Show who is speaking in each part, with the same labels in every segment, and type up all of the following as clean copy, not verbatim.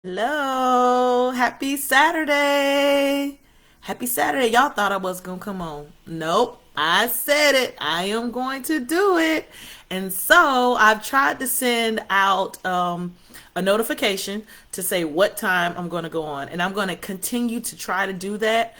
Speaker 1: Hello, happy Saturday. Happy Saturday. Y'all thought I was going to come on. Nope, I said it. I am going to do it. And so I've tried to send out a notification to say what time I'm going to go on. And I'm going to continue to try to do that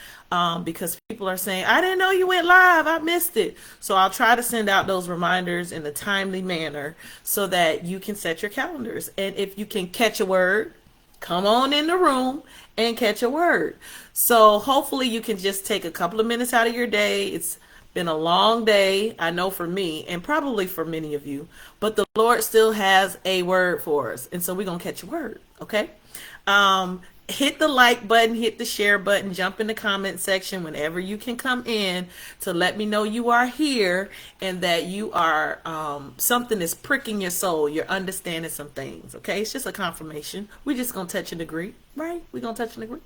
Speaker 1: because people are saying, I didn't know you went live. I missed it. So I'll try to send out those reminders in a timely manner so that you can set your calendars. And if you can catch a word, come on in the room and catch a word. So hopefully you can just take a couple of minutes out of your day. It's been a long day, I know for me, and probably for many of you, but the Lord still has a word for us. And so we're going to catch a word, okay? Hit the like button, hit the share button, jump in the comment section whenever you can come in to let me know you are here and that you are something is pricking your soul. You're understanding some things. Okay, it's just a confirmation. We're just gonna touch and agree, right? We're gonna touch and agree.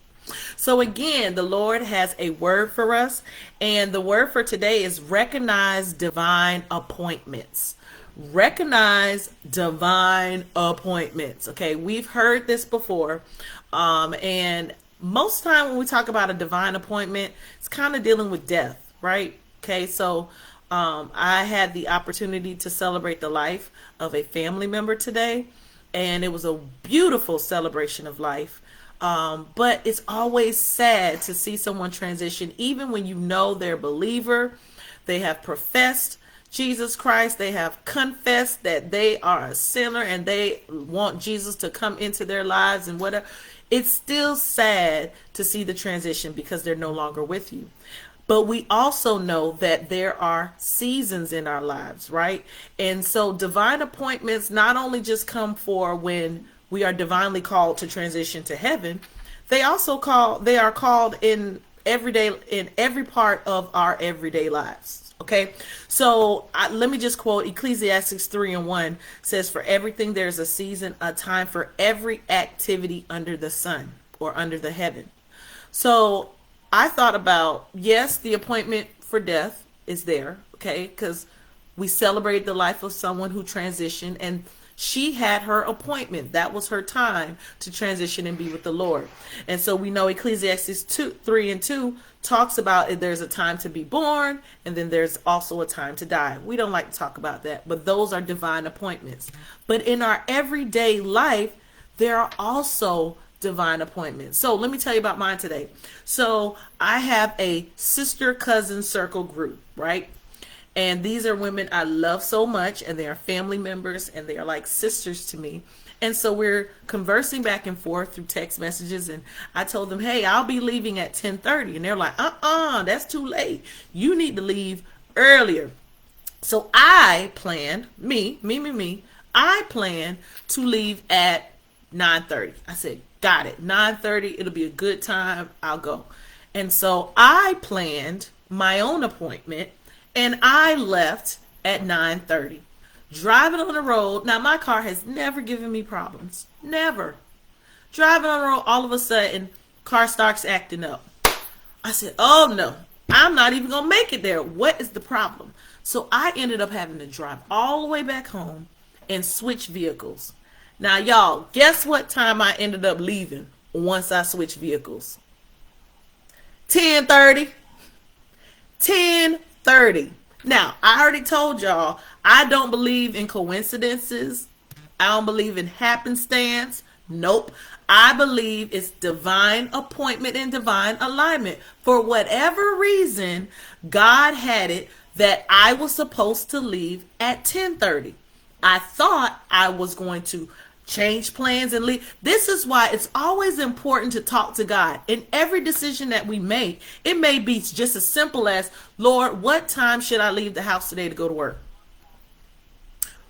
Speaker 1: So again, the Lord has a word for us, and the word for today is recognize divine appointments. Recognize divine appointments. Okay, we've heard this before, and most time when we talk about a divine appointment, it's kind of dealing with death, right? Okay, so I had the opportunity to celebrate the life of a family member today, and it was a beautiful celebration of life. But it's always sad to see someone transition, even when you know they're a believer, they have professed Jesus Christ, they have confessed that they are a sinner and they want Jesus to come into their lives and whatever. It's still sad to see the transition because they're no longer with you. But we also know that there are seasons in our lives, right? And so divine appointments not only just come for when we are divinely called to transition to heaven, they are called in every part of our everyday lives. Okay, so let me just quote Ecclesiastes 3:1 says, "For everything there's a season, a time for every activity under the sun or under the heaven." So I thought about, yes, the appointment for death is there, okay, because we celebrate the life of someone who transitioned and she had her appointment. That was her time to transition and be with the Lord. And so we know Ecclesiastes 3:2 talks about there's a time to be born and then there's also a time to die. We don't like to talk about that, but those are divine appointments. But in our everyday life, there are also divine appointments. So let me tell you about mine today. So I have a sister cousin circle group, right? And these are women I love so much, and they are family members, and they are like sisters to me. And so we're conversing back and forth through text messages, and I told them, "Hey, I'll be leaving at 10:30," and they're like, that's too late. You need to leave earlier." So I planned, I plan to leave at 9:30. I said, "Got it. 9:30. It'll be a good time. I'll go." And so I planned my own appointment and I left at 9:30. Driving on the road. Now my car has never given me problems. Never. Driving on the road, all of a sudden, car starts acting up. I said, "Oh no, I'm not even gonna make it there. What is the problem?" So I ended up having to drive all the way back home and switch vehicles. Now y'all, guess what time I ended up leaving once I switched vehicles? 10:30. 10:30. Now, I already told y'all, I don't believe in coincidences. I don't believe in happenstance. Nope. I believe it's divine appointment and divine alignment. For whatever reason, God had it that I was supposed to leave at 10:30. I thought I was going to change plans and leave. This is why it's always important to talk to God. In every decision that we make, it may be just as simple as, "Lord, what time should I leave the house today to go to work?"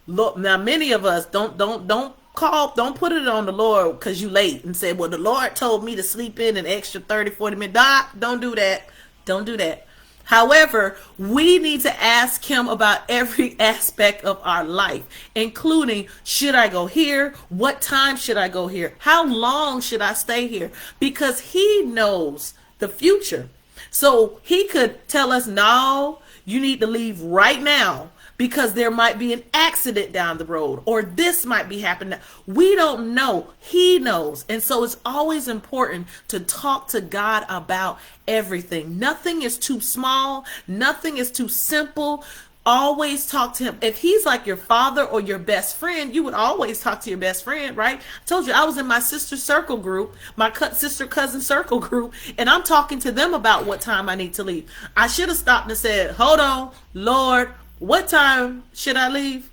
Speaker 1: Look, now many of us don't put it on the Lord because you late and say, "Well, the Lord told me to sleep in an extra 30, 40 minutes." Don't do that. Don't do that. However, we need to ask him about every aspect of our life, including, should I go here? What time should I go here? How long should I stay here? Because he knows the future. So he could tell us, "No, you need to leave right now because there might be an accident down the road, or this might be happening. We don't know. He knows. And so it's always important to talk to God about everything. Nothing is too small. Nothing is too simple. Always talk to him. If he's like your father or your best friend, you would always talk to your best friend, right? I told you I was in my sister circle group, my sister cousin circle group, and I'm talking to them about what time I need to leave. I should have stopped and said, hold on, Lord, what time should I leave?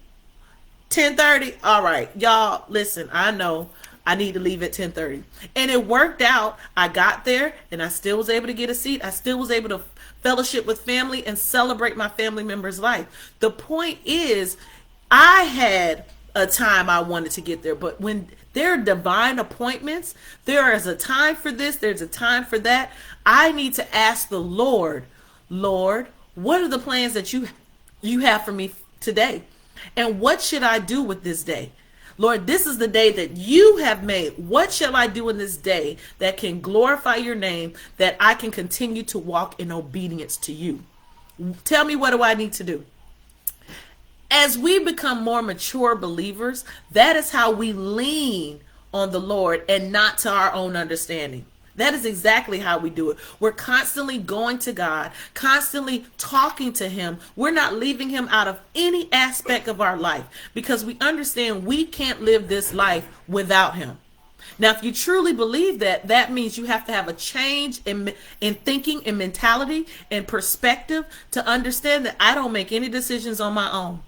Speaker 1: 10:30. All right, y'all, listen, I know I need to leave at 10:30. And it worked out. I got there and I still was able to get a seat. I still was able to fellowship with family and celebrate my family member's life. The point is, I had a time I wanted to get there, but when there are divine appointments, there is a time for this, there's a time for that. I need to ask the Lord, Lord, what are the plans that you have for me today? And what should I do with this day? Lord, this is the day that you have made. What shall I do in this day that can glorify your name, that I can continue to walk in obedience to you? Tell me, what do I need to do? As we become more mature believers, that is how we lean on the Lord and not to our own understanding. That is exactly how we do it. We're constantly going to God, constantly talking to him. We're not leaving him out of any aspect of our life because we understand we can't live this life without him. Now, if you truly believe that, that means you have to have a change in thinking and mentality and perspective to understand that I don't make any decisions on my own.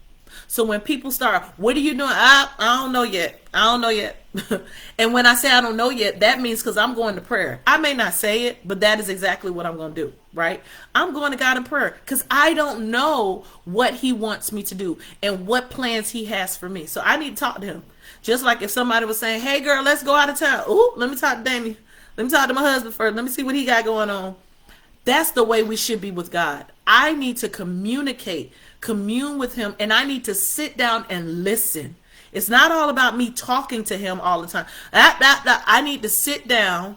Speaker 1: So when people start, what are you doing? I don't know yet. I don't know yet. And when I say I don't know yet, that means because I'm going to prayer. I may not say it, but that is exactly what I'm going to do, right? I'm going to God in prayer because I don't know what he wants me to do and what plans he has for me. So I need to talk to him. Just like if somebody was saying, hey, girl, let's go out of town. Ooh, let me talk to Damien. Let me talk to my husband first. Let me see what he got going on. That's the way we should be with God. I need to communicate, commune with him, and I need to sit down and listen. It's not all about me talking to him all the time. I need to sit down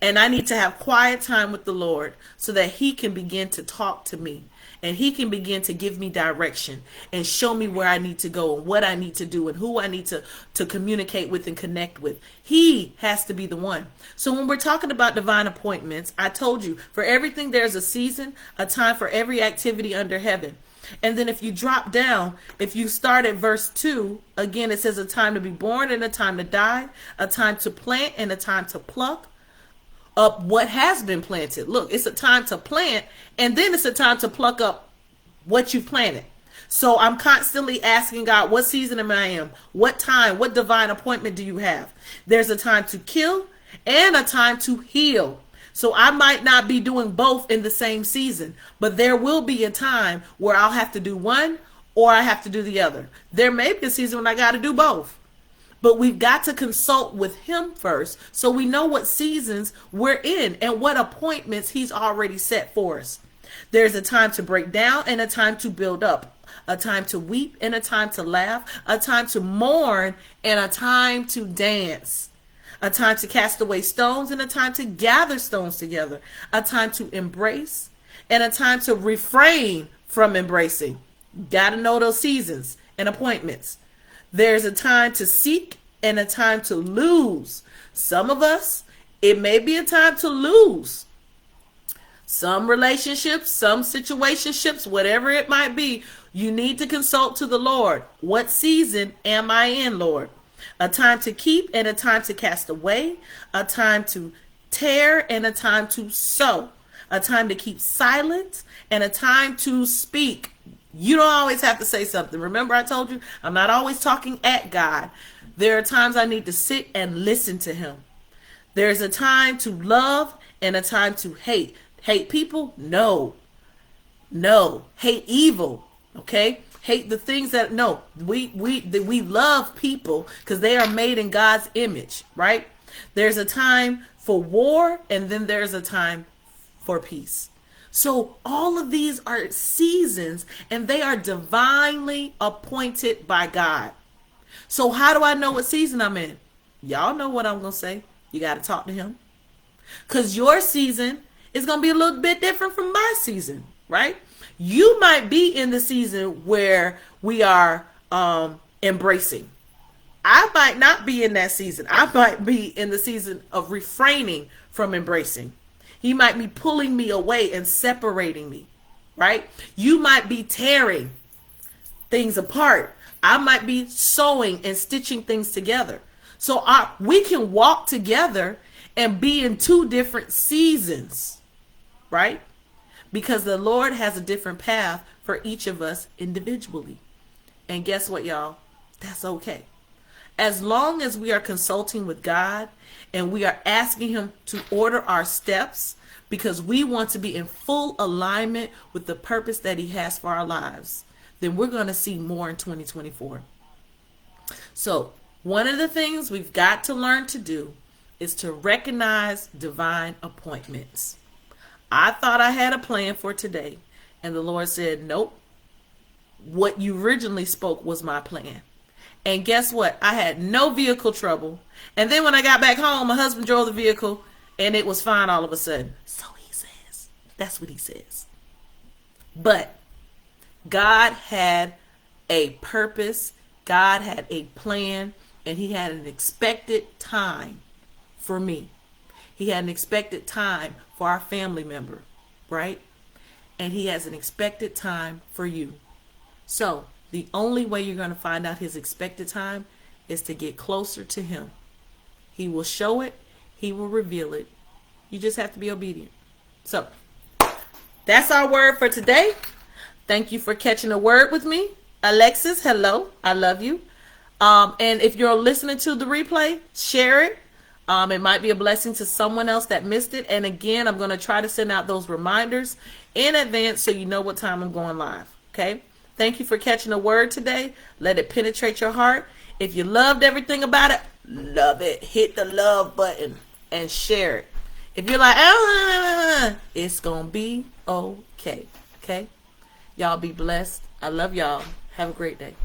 Speaker 1: and I need to have quiet time with the Lord so that he can begin to talk to me and he can begin to give me direction and show me where I need to go and what I need to do and who I need to communicate with and connect with. He has to be the one. So when we're talking about divine appointments, I told you, for everything there's a season, a time for every activity under heaven. And then if you drop down, if you start at verse 2, again, it says a time to be born and a time to die, a time to plant and a time to pluck up what has been planted. Look, it's a time to plant and then it's a time to pluck up what you planted. So I'm constantly asking God, what season am I in? What time, what divine appointment do you have? There's a time to kill and a time to heal. So I might not be doing both in the same season, but there will be a time where I'll have to do one or I have to do the other. There may be a season when I got to do both, but we've got to consult with him first so we know what seasons we're in and what appointments he's already set for us. There's a time to break down and a time to build up, a time to weep and a time to laugh, a time to mourn and a time to dance. A time to cast away stones and a time to gather stones together. A time to embrace and a time to refrain from embracing. Got to know those seasons and appointments. There's a time to seek and a time to lose. Some of us, it may be a time to lose. Some relationships, some situationships, whatever it might be, you need to consult to the Lord. What season am I in, Lord? A time to keep and a time to cast away, a time to tear and a time to sow, a time to keep silent and a time to speak. You don't always have to say something. Remember, I told you, I'm not always talking at God. There are times I need to sit and listen to him. There's a time to love and a time to hate. Hate people? No. Hate evil. Okay? Hate the things that, no, we love people because they are made in God's image, right? There's a time for war and then there's a time for peace. So all of these are seasons and they are divinely appointed by God. So how do I know what season I'm in? Y'all know what I'm going to say. You got to talk to him because your season is going to be a little bit different from my season, right? You might be in the season where we are embracing. I might not be in that season. I might be in the season of refraining from embracing. He might be pulling me away and separating me, right? You might be tearing things apart. I might be sewing and stitching things together. So we can walk together and be in two different seasons, right? Because the Lord has a different path for each of us individually. And guess what, y'all? That's okay. As long as we are consulting with God and we are asking him to order our steps because we want to be in full alignment with the purpose that he has for our lives, then we're going to see more in 2024. So one of the things we've got to learn to do is to recognize divine appointments. I thought I had a plan for today, and the Lord said, nope, what you originally spoke was my plan. And guess what? I had no vehicle trouble. And then when I got back home, my husband drove the vehicle and it was fine all of a sudden. So he says. That's what he says. But God had a purpose. God had a plan. And he had an expected time for me. He had an expected time for our family member. Right? And he has an expected time for you. So the only way you're going to find out his expected time is to get closer to him. He will show it. He will reveal it. You just have to be obedient. So that's our word for today. Thank you for catching a word with me. Alexis, hello. I love you. And if you're listening to the replay, share it. It might be a blessing to someone else that missed it. And again, I'm going to try to send out those reminders in advance so you know what time I'm going live. Okay? Thank you for catching a word today. Let it penetrate your heart. If you loved everything about it, love it. Hit the love button and share it. If you're like, it's going to be okay. Okay? Y'all be blessed. I love y'all. Have a great day.